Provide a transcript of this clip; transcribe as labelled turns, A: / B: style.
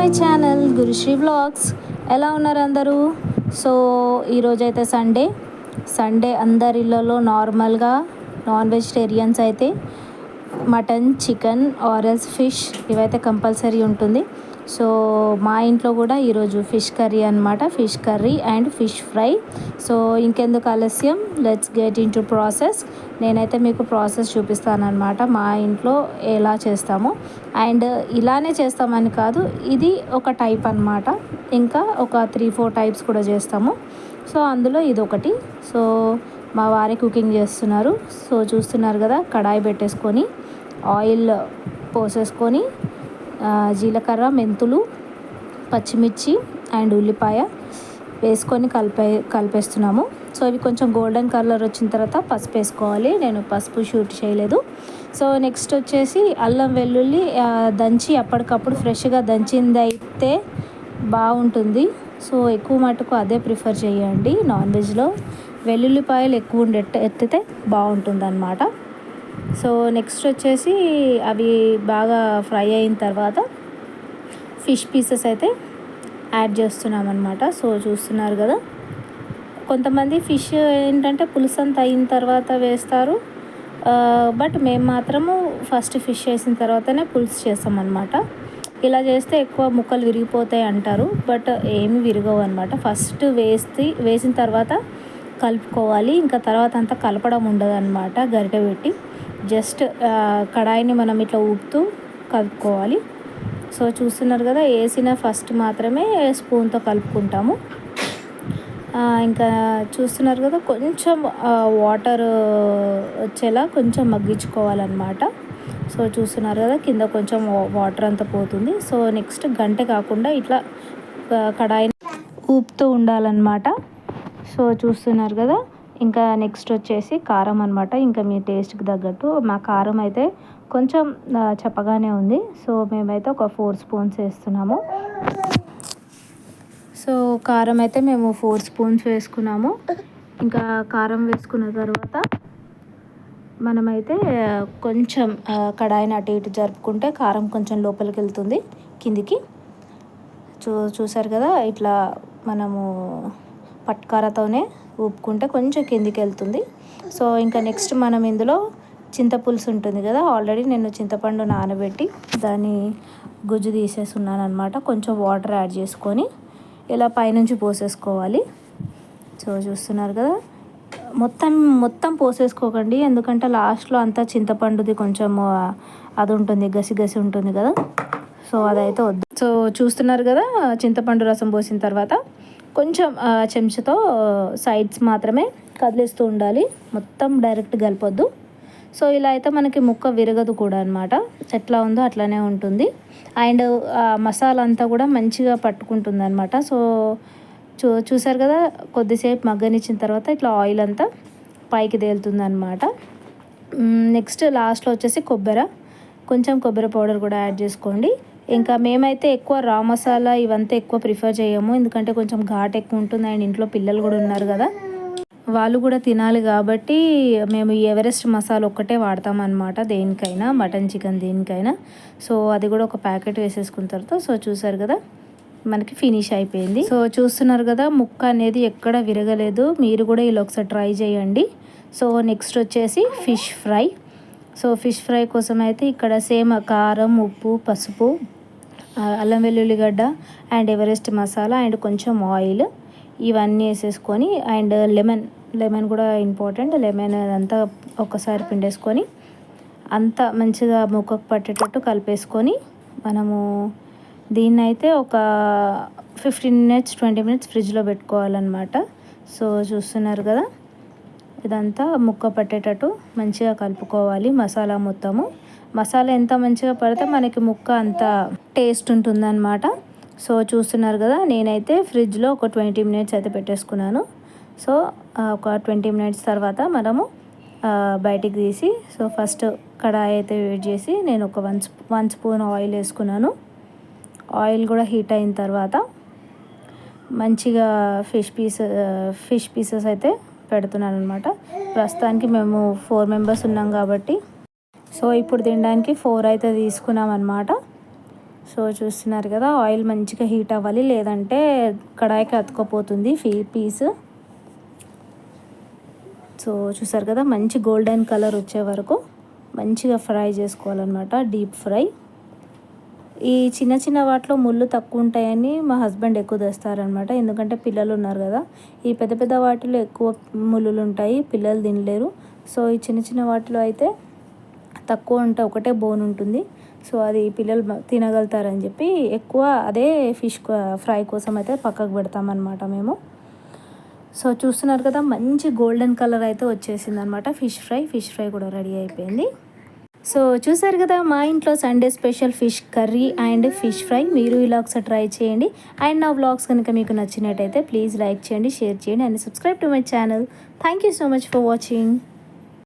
A: My channel గురుశ్రీ vlogs. ఎలా ఉన్నారు అందరూ? సో ఈరోజైతే సండే అందరి ఇళ్ళలో నార్మల్గా నాన్ వెజిటేరియన్స్ అయితే మటన్, చికెన్ ఆర్ఎల్స్ ఫిష్ ఇవైతే కంపల్సరీ ఉంటుంది. సో మా ఇంట్లో కూడా ఈరోజు ఫిష్ కర్రీ అనమాట. Fish curry and fish fry. So ఇంకెందుకు ఆలస్యం, let's get in to process. నేనైతే మీకు ప్రాసెస్ చూపిస్తానమాట మా ఇంట్లో ఎలా చేస్తామో. అండ్ ఇలానే చేస్తామని కాదు, ఇది ఒక టైప్ అనమాట. ఇంకా ఒక 3-4 టైప్స్ కూడా చేస్తాము. సో అందులో ఇది ఒకటి. సో మా వారే కుకింగ్ చేస్తున్నారు. సో చూస్తున్నారు కదా, కడాయి పెట్టేసుకొని ఆయిల్ పోసేసుకొని జీలకర్ర, మెంతులు, పచ్చిమిర్చి అండ్ ఉల్లిపాయ వేసుకొని కలిపేస్తున్నాము. సో ఇవి కొంచెం గోల్డెన్ కలర్ వచ్చిన తర్వాత పసుపు వేసుకోవాలి. నేను పసుపు షూట్ చేయలేదు. సో నెక్స్ట్ వచ్చేసి అల్లం వెల్లుల్లి దంచి అప్పటికప్పుడు ఫ్రెష్గా దంచింది అయితే బాగుంటుంది. సో ఎక్కువ మటుకు అదే ప్రిఫర్ చేయండి. నాన్ వెజ్లో వెల్లుల్లిపాయలు ఎక్కువ ఎత్తితే బాగుంటుంది అన్నమాట. సో నెక్స్ట్ వచ్చేసి అవి బాగా ఫ్రై అయిన తర్వాత ఫిష్ పీసెస్ అయితే యాడ్ చేస్తున్నాం అన్నమాట. సో చూస్తున్నారు కదా, కొంతమంది ఫిష్ ఏంటంటే పులుసు అంతా అయిన తర్వాత వేస్తారు. బట్ మేము మాత్రము ఫస్ట్ ఫిష్ వేసిన తర్వాతనే పులుసు చేస్తామన్నమాట. ఇలా చేస్తే ఎక్కువ ముక్కలు విరిగిపోతాయి అంటారు, బట్ ఏమి విరగవు అనమాట. ఫస్ట్ వేసిన తర్వాత కలుపుకోవాలి. ఇంకా తర్వాత అంతా కలపడం ఉండదు అనమాట. గరిటె పెట్టి జస్ట్ కడాయిని మనం ఇట్లా ఊపుతూ కలుపుకోవాలి. సో చూస్తున్నారు కదా, వేసిన ఫస్ట్ మాత్రమే స్పూన్తో కలుపుకుంటాము. ఇంకా చూస్తున్నారు కదా, కొంచెం వాటర్ వచ్చేలా కొంచెం మగ్గించుకోవాలన్నమాట. సో చూస్తున్నారు కదా, కింద కొంచెం వాటర్ అంతా పోతుంది. సో నెక్స్ట్ గంటె కాకుండా ఇట్లా కడాయిని ఊపుతూ ఉండాలన్నమాట. సో చూస్తున్నారు కదా, ఇంకా నెక్స్ట్ వచ్చేసి కారం అనమాట. ఇంకా మీ టేస్ట్కి తగ్గట్టు. మా కారం అయితే కొంచెం చప్పగానే ఉంది. సో మేమైతే ఒక 4 స్పూన్స్ వేస్తున్నాము. సో కారం అయితే మేము 4 స్పూన్స్ వేసుకున్నాము. ఇంకా కారం వేసుకున్న తర్వాత మనమైతే కొంచెం కడాయిని అటు ఇటు జరుపుకుంటే కారం కొంచెం లోపలికి వెళ్తుంది, కిందికి. చూసారు కదా, ఇట్లా మనము పట్కారతోనే ఊపుకుంటే కొంచెం కిందికి వెళ్తుంది. సో ఇంకా నెక్స్ట్ మనం ఇందులో చింతపులుసు ఉంటుంది కదా, ఆల్రెడీ నేను చింతపండు నానబెట్టి దాన్ని గుజ్జు తీసేస్తున్నాను అనమాట. కొంచెం వాటర్ యాడ్ చేసుకొని ఇలా పైనుంచి పోసేసుకోవాలి. సో చూస్తున్నారు కదా, మొత్తం పోసేసుకోకండి, ఎందుకంటే లాస్ట్లో అంతా చింతపండుది కొంచెం అది ఉంటుంది, గసి ఉంటుంది కదా. సో అదైతే వద్దు. సో చూస్తున్నారు కదా, చింతపండు రసం పోసిన తర్వాత కొంచెం చెంచాతో సైడ్స్ మాత్రమే కదిలిస్తూ ఉండాలి, మొత్తం డైరెక్ట్ కలపొద్దు. సో ఇలా అయితే మనకి ముక్క విరగదు కూడా అనమాట. ఎట్లా ఉందో అట్లానే ఉంటుంది. అండ్ మసాలా అంతా కూడా మంచిగా పట్టుకుంటుంది అనమాట. సో చూసారు కదా, కొద్దిసేపు మగ్గనిచ్చిన తర్వాత ఇట్లా ఆయిల్ అంతా పైకి తేలుతుంది అనమాట. నెక్స్ట్ లాస్ట్లో వచ్చేసి కొంచెం కొబ్బరి పౌడర్ కూడా యాడ్ చేసుకోండి. ఇంకా మేమైతే ఎక్కువ రా మసాలా ఇవంతా ఎక్కువ ప్రిఫర్ చేయము, ఎందుకంటే కొంచెం ఘాట్ ఎక్కువ ఉంటుంది. అండ్ ఇంట్లో పిల్లలు కూడా ఉన్నారు కదా, వాళ్ళు కూడా తినాలి కాబట్టి మేము ఎవరెస్ట్ మసాలా ఒక్కటే వాడతామన్నమాట, దేనికైనా, మటన్, చికెన్ దేనికైనా. సో అది కూడా ఒక ప్యాకెట్ వేసేసుకున్న తర్వాత సో చూసారు కదా, మనకి ఫినిష్ అయిపోయింది. సో చూస్తున్నారు కదా, ముక్క అనేది ఎక్కడ విరగలేదు. మీరు కూడా ఇలా ఒకసారి ట్రై చేయండి. సో నెక్స్ట్ వచ్చేసి fish fry. So fish fry కోసం అయితే ఇక్కడ సేమ్ కారం, ఉప్పు, పసుపు, అల్లం వెల్లుల్లిగడ్డ అండ్ ఎవరెస్ట్ మసాలా అండ్ కొంచెం ఆయిల్ ఇవన్నీ వేసేసుకొని అండ్ లెమన్ కూడా ఇంపార్టెంట్. లెమన్ అదంతా ఒకసారి పిండేసుకొని అంతా మంచిగా ముక్కకు పట్టేటట్టు కలిపేసుకొని మనము దీన్ని అయితే ఒక 15-20 మినిట్స్ ఫ్రిడ్జ్లో పెట్టుకోవాలన్నమాట. సో చూస్తున్నారు కదా, ఇదంతా ముక్క పట్టేటట్టు మంచిగా కలుపుకోవాలి. మసాలా ఎంత మంచిగా పడితే మనకి ముక్క అంత టేస్ట్ ఉంటుందన్నమాట. సో చూస్తున్నారు కదా, నేనైతే ఫ్రిడ్జ్లో ఒక 20 మినిట్స్ అయితే పెట్టేసుకున్నాను. సో ఒక 20 మినిట్స్ తర్వాత మనము బయటికి తీసి సో ఫస్ట్ కడాయి అయితే వేడి చేసి నేను ఒక 1 స్పూన్ ఆయిల్ వేసుకున్నాను. ఆయిల్ కూడా హీట్ అయిన తర్వాత మంచిగా ఫిష్ పీసెస్ అయితే పెడుతున్నాను అనమాట. ప్రస్తుతానికి మేము 4 మెంబర్స్ ఉన్నాం కాబట్టి సో ఇప్పుడు తినడానికి 4 అయితే తీసుకున్నాం అనమాట. సో చూస్తున్నారు కదా, ఆయిల్ మంచిగా హీట్ అవ్వాలి, లేదంటే కడాయికి అతుక్కపోతుంది పీస్. సో చూసారు కదా, మంచి గోల్డెన్ కలర్ వచ్చే వరకు మంచిగా ఫ్రై చేసుకోవాలన్నమాట, డీప్ ఫ్రై. ఈ చిన్న చిన్న వాటిలో ముళ్ళు తక్కువ ఉంటాయని మా హస్బెండ్ ఎక్కువ తెస్తారనమాట, ఎందుకంటే పిల్లలు ఉన్నారు కదా. ఈ పెద్ద పెద్ద వాటిలో ఎక్కువ ముళ్ళులు ఉంటాయి, పిల్లలు తినలేరు. సో ఈ చిన్న చిన్న వాటిలో అయితే తక్కువ ఉంటాయి, ఒకటే బోన్ ఉంటుంది. సో అది పిల్లలు తినగలుగుతారని చెప్పి ఎక్కువ అదే ఫిష్ ఫ్రై కోసం అయితే పక్కకు పెడతామన్నమాట మేము. సో చూస్తున్నారు కదా, మంచి గోల్డెన్ కలర్ అయితే వచ్చేసింది అనమాట ఫిష్ ఫ్రై కూడా రెడీ అయిపోయింది. సో చూసారు కదా, మా ఇంట్లో Sunday special fish curry and fish fry. మీరు ఇలా ఒకసారి ట్రై చేయండి. అండ్ నా వ్లాగ్స్ కనుక మీకు నచ్చినట్టయితే ప్లీజ్ లైక్ చేయండి, షేర్ చేయండి and subscribe to my channel. Thank you so much for watching.